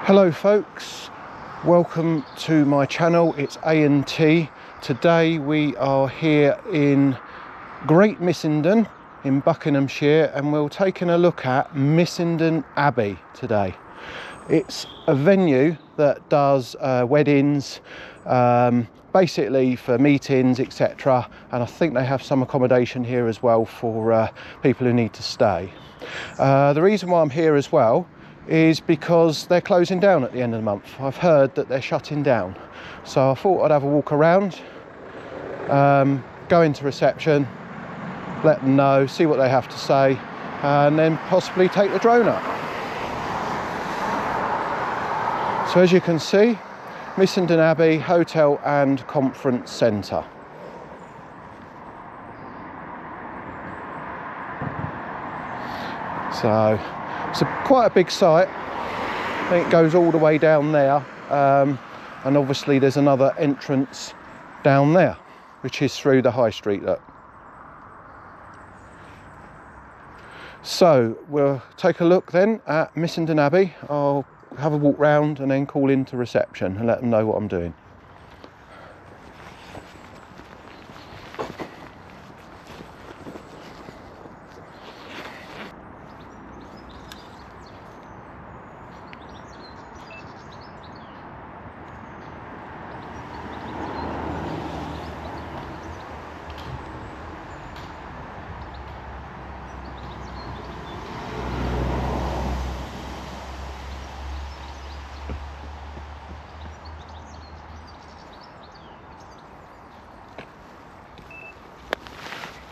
Hello folks, welcome to my channel. It's A&T. Today we are here in Great Missenden in Buckinghamshire, and we're taking a look at Missenden Abbey today. It's a venue that does weddings, basically for meetings, etc. And I think they have some accommodation here as well for people who need to stay. The reason why I'm here as well is because they're closing down at the end of the month. I've heard that they're shutting down. So I thought I'd have a walk around, go into reception, let them know, see what they have to say, and then possibly take the drone up. So as you can see, Missenden Abbey Hotel and Conference Centre. So it's quite a big site. I think it goes all the way down there, and obviously there's another entrance down there, which is through the high street. Look. So we'll take a look then at Missenden Abbey. I'll have a walk round and then call into reception and let them know what I'm doing.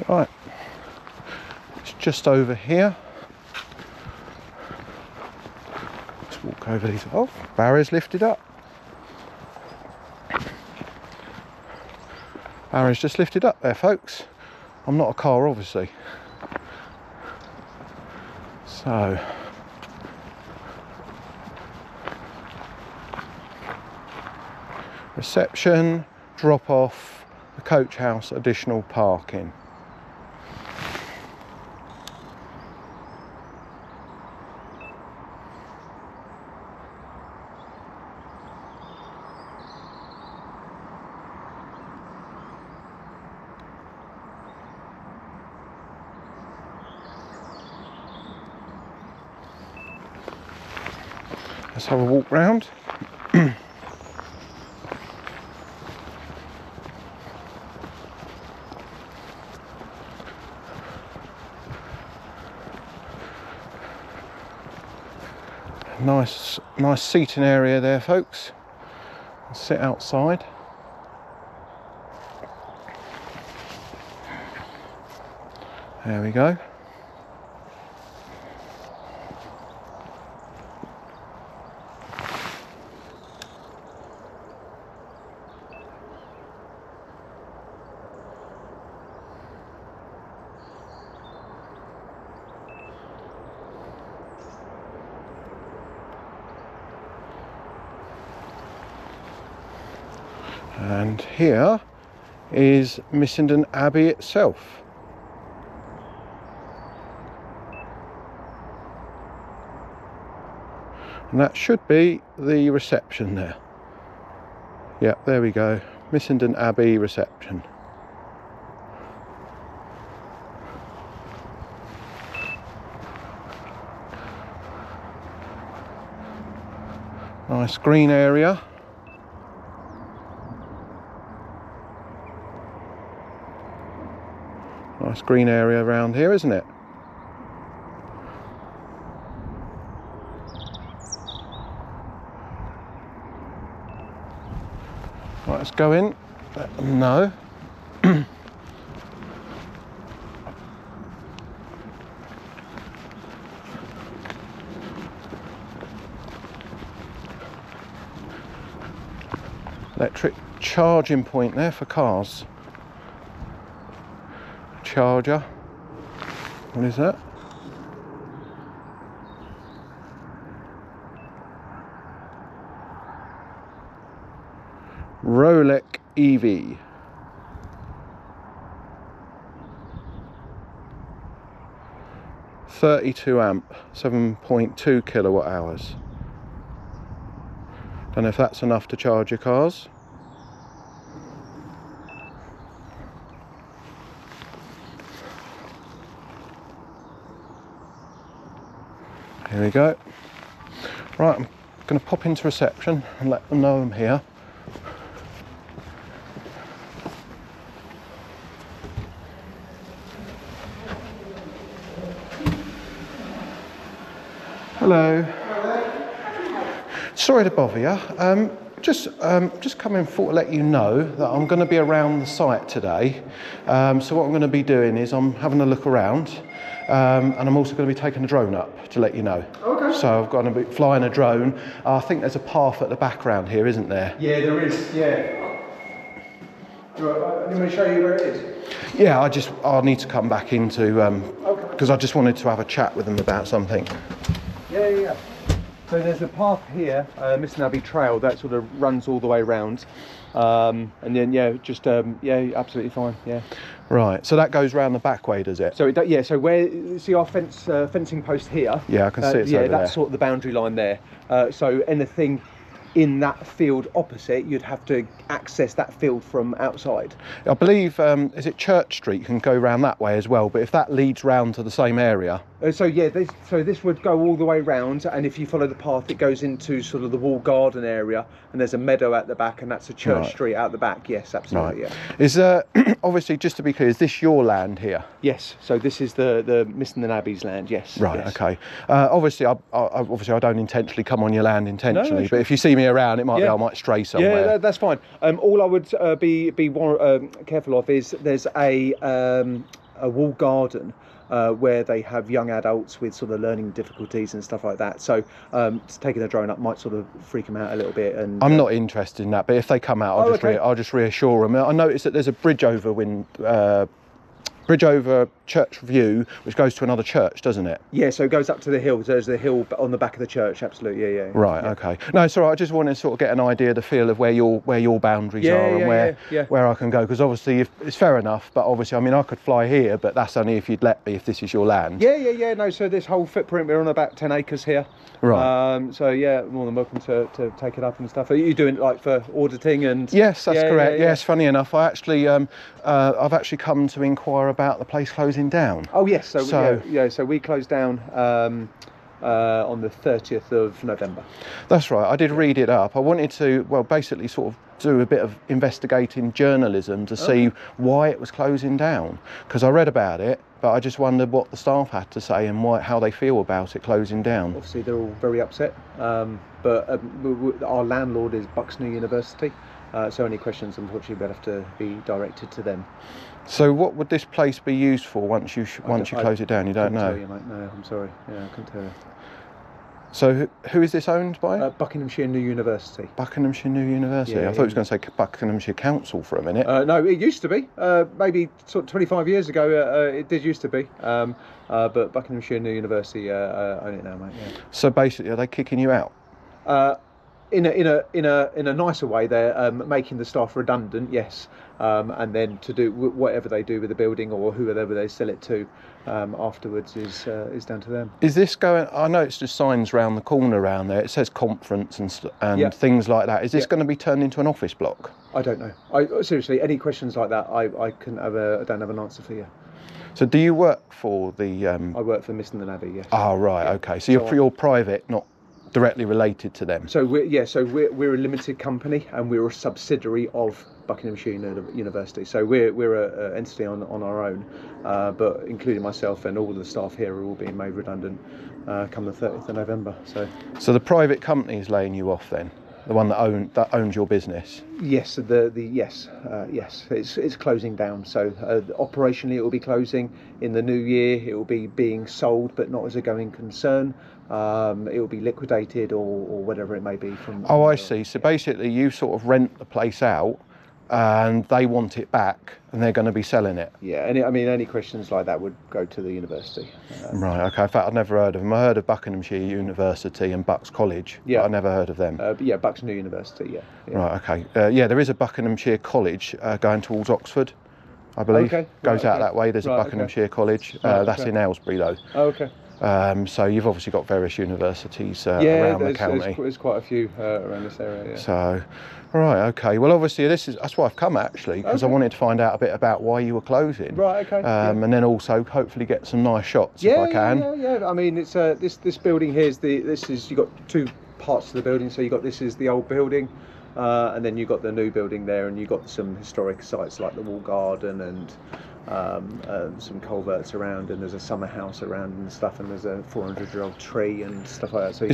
Right, it's just over here. Let's walk over these. Oh, barriers lifted up. Barriers just lifted up there, folks. I'm not a car, obviously. So, reception, drop off, the coach house, additional parking. Let's have a walk round. Nice seating area there, folks. Sit outside. There we go. And here is Missenden Abbey itself. And that should be the reception there. Yep, there we go. Missenden Abbey reception. Nice green area. Nice green area around here, isn't it? Right, let's go in, let them know. Electric charging point there for cars. Charger. What is that? Rolex EV. 32 amp, 7.2 kilowatt hours. Don't know if that's enough to charge your cars. Here we go. Right, I'm going to pop into reception and let them know I'm here. Hello. Sorry to bother you. Just coming for to let you know that I'm going to be around the site today. So what I'm going to be doing is I'm having a look around, and I'm also going to be taking a drone up to let you know. Okay. So I've got to be flying a drone. I think there's a path at the background here, isn't there? Yeah, there is. Yeah. Let me show you where it is. Yeah, I'll need to come back into because I just wanted to have a chat with them about something. Yeah. So there's a path here, Missenden Abbey Trail, that sort of runs all the way around, and then absolutely fine. Yeah. Right. So that goes round the back way, does it? So So where see our fencing post here? Yeah, I can see it's over there. That's sort of the boundary line there. So anything in that field opposite, you'd have to access that field from outside. I believe, is it Church Street? You can go round that way as well, but if that leads round to the same area. This would go all the way round, and if you follow the path, it goes into sort of the walled garden area, and there's a meadow at the back, and that's a Church Street out the back. Yes, absolutely. Right. Yeah. Is obviously, just to be clear, is this your land here? Yes. So this is the Missenden Abbey's land. Yes. Right. Yes. Okay. Obviously, I don't intentionally come on your land intentionally, No, but if you see me around, it might be I might stray somewhere. Yeah, that's fine. All I would be careful of is there's a walled garden where they have young adults with sort of learning difficulties and stuff like that. So taking a drone up might sort of freak them out a little bit. And I'm not interested in that, but if they come out, I'll just reassure them. I noticed that there's a bridge over Church View, which goes to another church, doesn't it? Yeah, so it goes up to the hill. There's the hill on the back of the church, absolutely, yeah. Right, yeah. Okay. No, it's all right. I just want to sort of get an idea, the feel of where your boundaries are and where I can go, because obviously it's fair enough, but obviously, I mean, I could fly here, but that's only if you'd let me, if this is your land. Yeah, no, so this whole footprint, we're on about 10 acres here. Right. So yeah, more than welcome to take it up and stuff. Are you doing it like for auditing and? Yes, that's correct. Yeah. Yes, funny enough, I've actually come to inquire about the place closing down. Oh yes, so we closed down on the 30th of November. That's right. I did read it up. I wanted to, basically sort of do a bit of investigating journalism to see why it was closing down, because I read about it, but I just wondered what the staff had to say and how they feel about it closing down. Obviously, they're all very upset, but our landlord is Buckinghamshire University, so any questions, unfortunately, would have to be directed to them. So what would this place be used for once you close it down? You don't know? Tell you, mate. No, I'm sorry. Yeah, I couldn't tell you. So who is this owned by? Buckinghamshire New University. Buckinghamshire New University. I thought it was going to say Buckinghamshire Council for a minute. No, it used to be. Maybe sort of 25 years ago, it did used to be. But Buckinghamshire New University own it now, mate. Yeah. So basically, are they kicking you out? In a nicer way, they're making the staff redundant, yes, and then to do whatever they do with the building or whoever they sell it to afterwards is down to them. Is this going? I know it's just signs round the corner around there. It says conference and things like that. Is this going to be turned into an office block? I don't know. Seriously, any questions like that, I don't have an answer for you. So do you work for the? I work for Missenden Abbey, yes. Oh right, okay. So you're private, not directly related to them. So we're a limited company and we're a subsidiary of Buckinghamshire University. So we're an entity on our own, but including myself and all the staff here are all being made redundant come the 30th of November. So the private company is laying you off then? The one that owns your business? Yes, yes. It's closing down. So operationally, it will be closing in the new year. It will be being sold, but not as a going concern. It will be liquidated or whatever it may be from. Oh, I see. So basically, you sort of rent the place out, and they want it back, and they're going to be selling it. Yeah, any questions like that would go to the university. Right. Okay. In fact, I've never heard of them. I heard of Buckinghamshire University and Bucks College. Yeah. But I never heard of them. Buckinghamshire University. Yeah. Right. Okay. There is a Buckinghamshire College going towards Oxford, I believe. Okay. Goes out that way. There's a Buckinghamshire College. That's in Aylesbury though. Oh, okay. So you've obviously got various universities around the county. There's quite a few around this area. Yeah. So, right, okay. Well, obviously that's why I've come actually, because I wanted to find out a bit about why you were closing. Right. Okay. And then also hopefully get some nice shots if I can. Yeah. I mean, it's this building here you've got two parts of the building. So this is the old building, and then you've got the new building there, and you've got some historic sites like the Wall Garden and some culverts around, and there's a summer house around and stuff, and there's a 400-year-old tree and stuff like that. So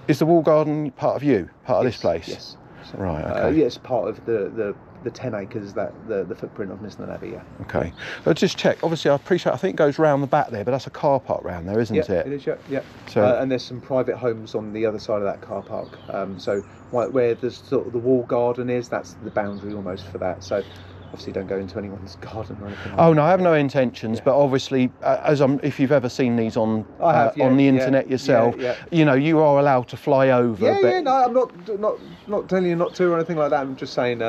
is the Wall Garden part of this place? Yes. So, right. Okay. It's part of the 10 acres that the footprint of Missenden Abbey. Yeah. Okay. I'll just check. Obviously, I think it goes round the back there, but that's a car park round there, isn't it? It is. Yeah. So and there's some private homes on the other side of that car park. So where the sort of the Wall Garden is, that's the boundary almost for that. So obviously don't go into anyone's garden or anything. Oh no, I have no intentions, but obviously, if you've ever seen these on the internet yourself, you know you are allowed to fly over. No, I'm not telling you not to or anything like that. I'm just saying,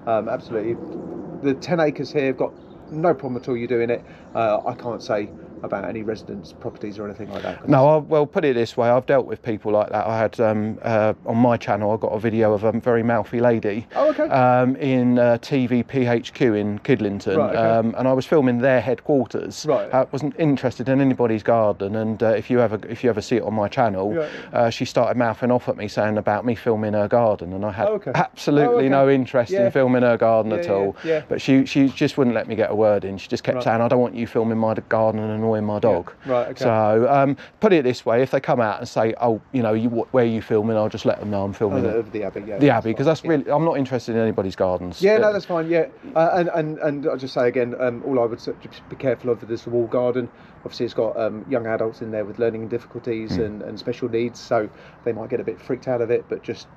absolutely, the 10 acres here, have got no problem at all. You doing it. I can't say about any residents' properties or anything like that. No, well, put it this way, I've dealt with people like that. I had on my channel, I got a video of a very mouthy lady in TVPHQ in Kidlington, and I was filming their headquarters. I wasn't interested in anybody's garden, and if you ever see it on my channel, she started mouthing off at me saying about me filming her garden, and I had absolutely no interest in filming her garden at all. But she just wouldn't let me get a word in. She just kept saying, I don't want you filming my garden and annoying my dog. So put it this way, if they come out and say, oh, you know, where are you filming, I'll just let them know I'm filming the Abbey. The Abbey, because that's really, I'm not interested in anybody's gardens. No, that's fine. And I'll just say again, all I would just be careful of is the Wall Garden. Obviously, it's got young adults in there with learning difficulties and special needs, so they might get a bit freaked out of it. But just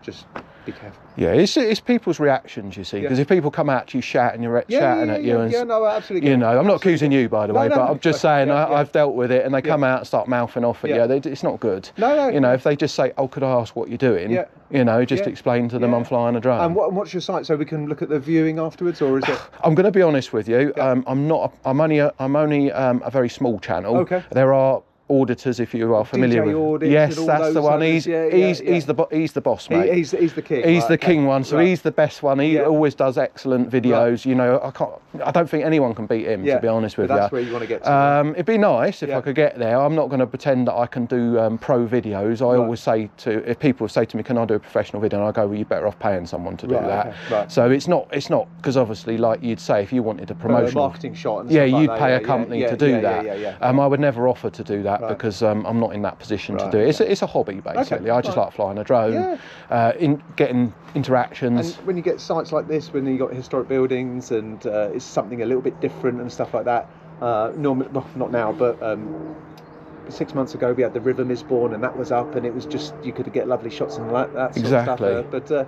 be careful. Yeah, it's people's reactions, you see, because if people come at you shouting at you, and no, absolutely. You know, I'm not accusing you, by the way, but I'm just saying I've dealt with it, and they come out and start mouthing off at you. It's not good. No. You know, if they just say, "Oh, could I ask what you're doing?" You know, just explain to them I'm flying a drone. And what's your site, so we can look at the viewing afterwards, or is it? I'm going to be honest with you. I'm only a very small channel. Okay. There are auditors, if you are familiar with. Yes, that's the one. He's the boss, mate. He's the king. He's the king one. So he's the best one. He always does excellent videos. You know, I don't think anyone can beat him. To be honest with you. That's where you want to get to. It'd be nice if I could get there. I'm not going to pretend that I can do pro videos. I always say if people say to me, "Can I do a professional video?" and I go, "Well, you're better off paying someone to do that." So it's not because obviously, like you'd say, if you wanted a promotional marketing shot, and stuff you'd like pay that. a company to do that. I would never offer to do that because I'm not in that position to do it. It's a hobby basically. I just like flying a drone, getting interactions. And when you get sites like this, when you got historic buildings and it's something a little bit different and stuff like that. Normally, well, not now, but 6 months ago we had the River Misbourne, and that was up, and it was just you could get lovely shots and that sort of stuff. But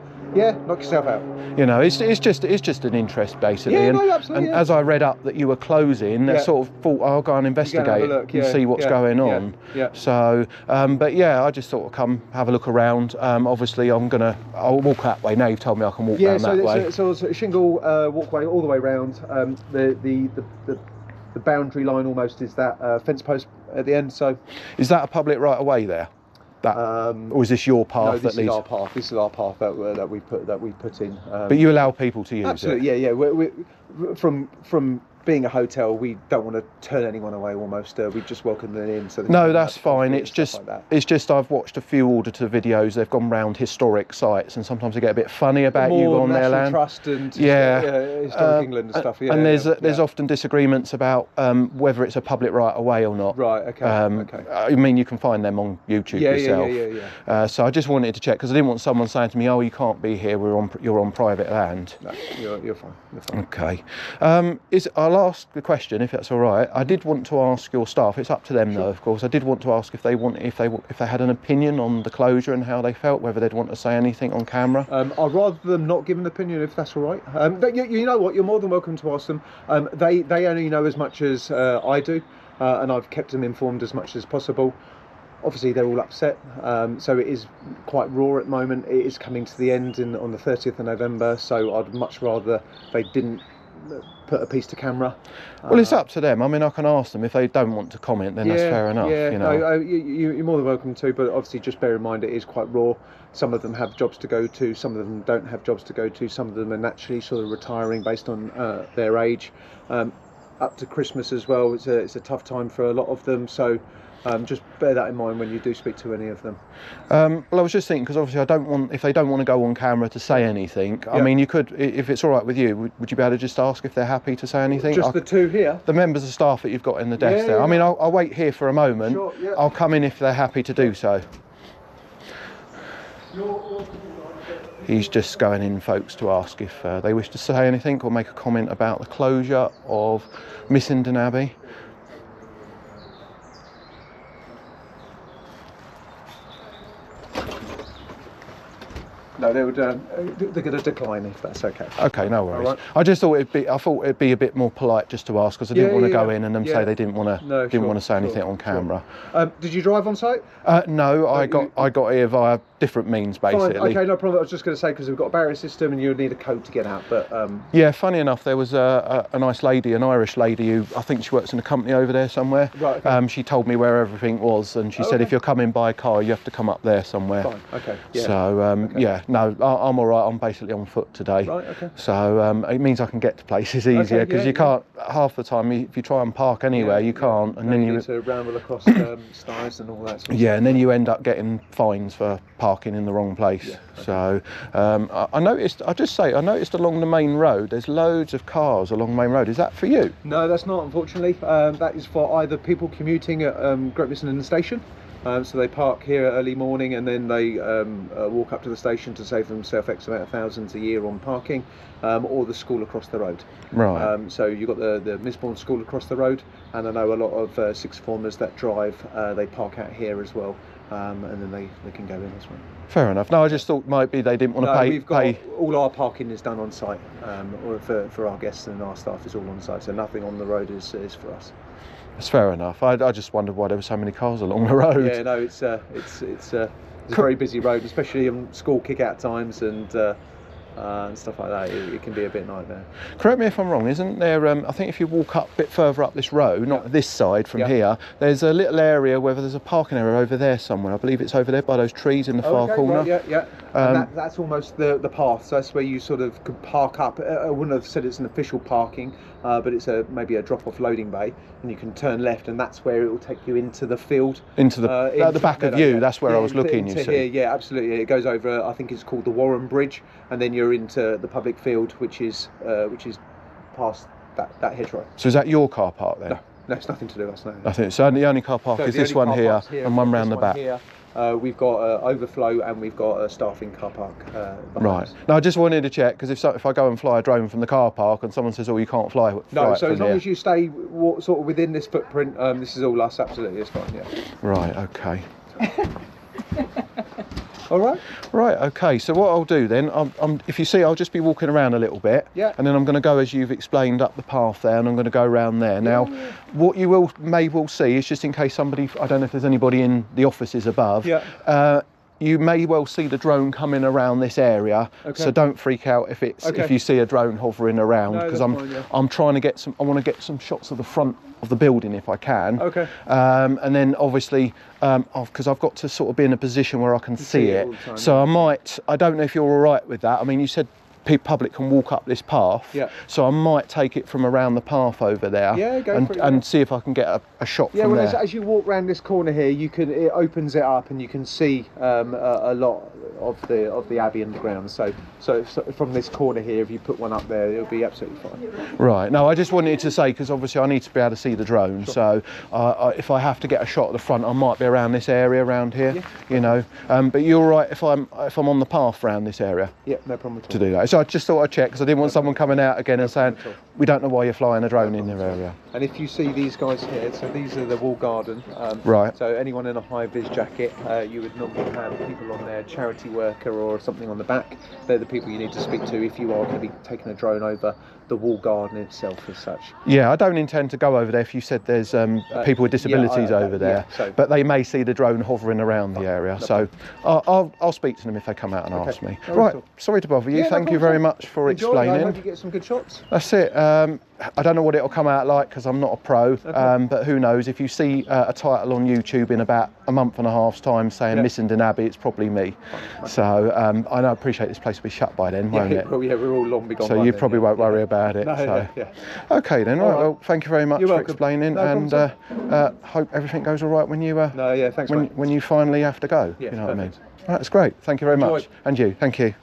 knock yourself out. You know, it's just an interest basically. Absolutely. And as I read up that you were closing, I sort of thought I'll go and investigate and see what's going on. So, but I just thought I'd come have a look around. Obviously, I'll walk that way. Now you've told me I can walk down that way. So it's a shingle walkway all the way round. The boundary line almost is that fence post at the end. So, is that a public right of way there? Or is this your path? No, this is our path. This is our path that we put in. But you allow people to use it. Absolutely, yeah. We're from being a hotel, we don't want to turn anyone away. Almost, we just welcome them in. So no, that's fine. It's just I've watched a few auditor videos. They've gone round historic sites, and sometimes they get a bit funny about you on their land. Trust and historic England and stuff. And there's often disagreements about whether it's a public right of way or not. Right. Okay. I mean, you can find them on YouTube yourself. So I just wanted to check because I didn't want someone saying to me, "Oh, you can't be here. You're on private land." No, you're fine. Okay. I'll ask the question if that's all right. I did want to ask your staff. It's up to them though, of course. I did want to ask if they had an opinion on the closure and how they felt, whether they'd want to say anything on camera. I'd rather them not give an opinion if that's all right. You know what? You're more than welcome to ask them. They only know as much as I do, and I've kept them informed as much as possible. Obviously, they're all upset, so it is quite raw at the moment. It is coming to the end on the 30th of November, so I'd much rather they didn't put a piece to camera. Well, it's up to them. I mean, I can ask them. If they don't want to comment, then that's fair enough. Yeah, you know. no, you're more than welcome to, but obviously just bear in mind it is quite raw. Some of them have jobs to go to, some of them don't have jobs to go to, some of them are naturally sort of retiring based on their age. Up to Christmas as well, it's a tough time for a lot of them, so just bear that in mind when you do speak to any of them. Well, I was just thinking, because obviously if they don't want to go on camera to say anything, I mean, you could, if it's all right with you, would you be able to just ask if they're happy to say anything? Just the two here? The members of staff that you've got in the desk there. I mean, I'll wait here for a moment. Sure, yeah. I'll come in if they're happy to do so. He's just going in, folks, to ask if they wish to say anything or make a comment about the closure of Missenden Abbey. No, they're going to decline if that's okay. Okay, no worries. Right. I just thought it'd be a bit more polite just to ask, because I didn't want to go in and them say they didn't want to say anything on camera. Did you drive on site? No, I got here via different means, basically. Fine. Okay, no problem. I was just going to say, because we've got a barrier system and you would need a code to get out, but yeah, funny enough, there was a nice lady, an Irish lady, who I think she works in a company over there somewhere. Right. Okay. She told me where everything was, and she said if you're coming by car, you have to come up there somewhere. Fine. Okay. Yeah. So yeah, no, I'm all right. I'm basically on foot today. Right. Okay. So it means I can get to places easier, because you can't, half the time, if you try and park anywhere, you can't, and then you need to ramble across styles and all that sort of and then you end up getting fines for parking in the wrong place. Yeah, okay. So I noticed along the main road, there's loads of cars along the main road. Is that for you? No, that's not, unfortunately. That is for either people commuting at Great Missenden Station. So they park here early morning and then they walk up to the station to save themselves X amount of thousands a year on parking, or the school across the road. Right. So you've got the Misbourne school across the road, and I know a lot of sixth formers that drive, they park out here as well, and then they can go in as well. Fair enough. No, I just thought might be they didn't want to pay. All our parking is done on site, or for our guests and our staff is all on site, so nothing on the road is for us. It's fair enough. I just wondered why there were so many cars along the road. Yeah, no, it's a very busy road, especially on school kick-out times and stuff like that. It can be a bit nightmare. Correct me if I'm wrong, isn't there, I think if you walk up a bit further up this road, not this side from here, there's a little area where there's a parking area over there somewhere. I believe it's over there by those trees in the far corner. Right, yeah. And that's almost the path, so that's where you sort of could park up. I wouldn't have said it's an official parking, but it's maybe a drop-off loading bay, and you can turn left, and that's where it will take you into the field. Into the at the back of you, that's where I was looking, you see. Here, yeah, absolutely. It goes over, I think it's called the Warren Bridge, and then you're into the public field, which is past that hedgerow. So is that your car park then? No, it's nothing to do with us. No. Nothing. So the only car park is this one here and one round the back. Here. We've got overflow and we've got a staffing car park. Right. Now I just wanted to check, because if I go and fly a drone from the car park and someone says, "Oh, you can't fly," no. So as long as you stay sort of within this footprint, this is all us. Absolutely, it's fine. Yeah. Right. Okay. All right. Right. Okay. So what I'll do then, if you see, I'll just be walking around a little bit. Yeah. And then I'm going to go, as you've explained, up the path there, and I'm going to go around there. Now, what you may see is, just in case somebody, I don't know if there's anybody in the offices above. Yeah. You may well see the drone coming around this area, so don't freak out if you see a drone hovering around, because I'm trying to get I want to get some shots of the front of the building if I can. Okay. And then obviously, because I've got to sort of be in a position where I can see it. So I don't know if you're all right with that. I mean, you said public can walk up this path, so I might take it from around the path over there, and see if I can get a shot from there. As you walk round this corner here, it opens it up and you can see a lot of the Abbey underground. So from this corner here, if you put one up there, it'll be absolutely fine. Right. No, I just wanted to say, because obviously I need to be able to see the drone. Sure. So if I have to get a shot at the front, I might be around this area around here. You know. But you're right if I'm on the path around this area. Yeah, no problem at all. To do that. So I just thought I'd check, because I didn't want someone coming out again and saying, "We don't know why you're flying a drone in their area." And if you see these guys here, so these are the wall garden. Right. So anyone in a high-vis jacket, you would normally have people on there, charity worker or something on the back. They're the people you need to speak to if you are going to be taking a drone over the wall garden itself as such. Yeah, I don't intend to go over there if you said there's people with disabilities over there, but they may see the drone hovering around the area. So I'll speak to them if they come out and ask me. Right, sorry to bother you. Thank you you very much for Enjoy. explaining. I hope you get some good shots. That's it. I don't know what it'll come out like because I'm not a pro, but who knows? If you see a title on YouTube in about a month and a half's time saying Missenden Abbey, it's probably me. So I know, I appreciate this place will be shut by then, won't it? Well, yeah, we're all long begone. So you probably won't worry about it. No, so. yeah. Okay then, right. Well, thank you very much You're for welcome. explaining, No and problem, hope everything goes all right when you No, yeah, thanks, mate. when you finally have to go. Yes, you know what I mean? perfect. That's great. Thank you very Enjoy. much. And you. Thank you.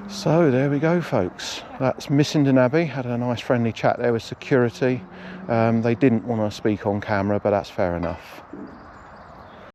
So there we go, folks. That's Missenden Abbey. Had a nice friendly chat there with security. They didn't want to speak on camera, but that's fair enough.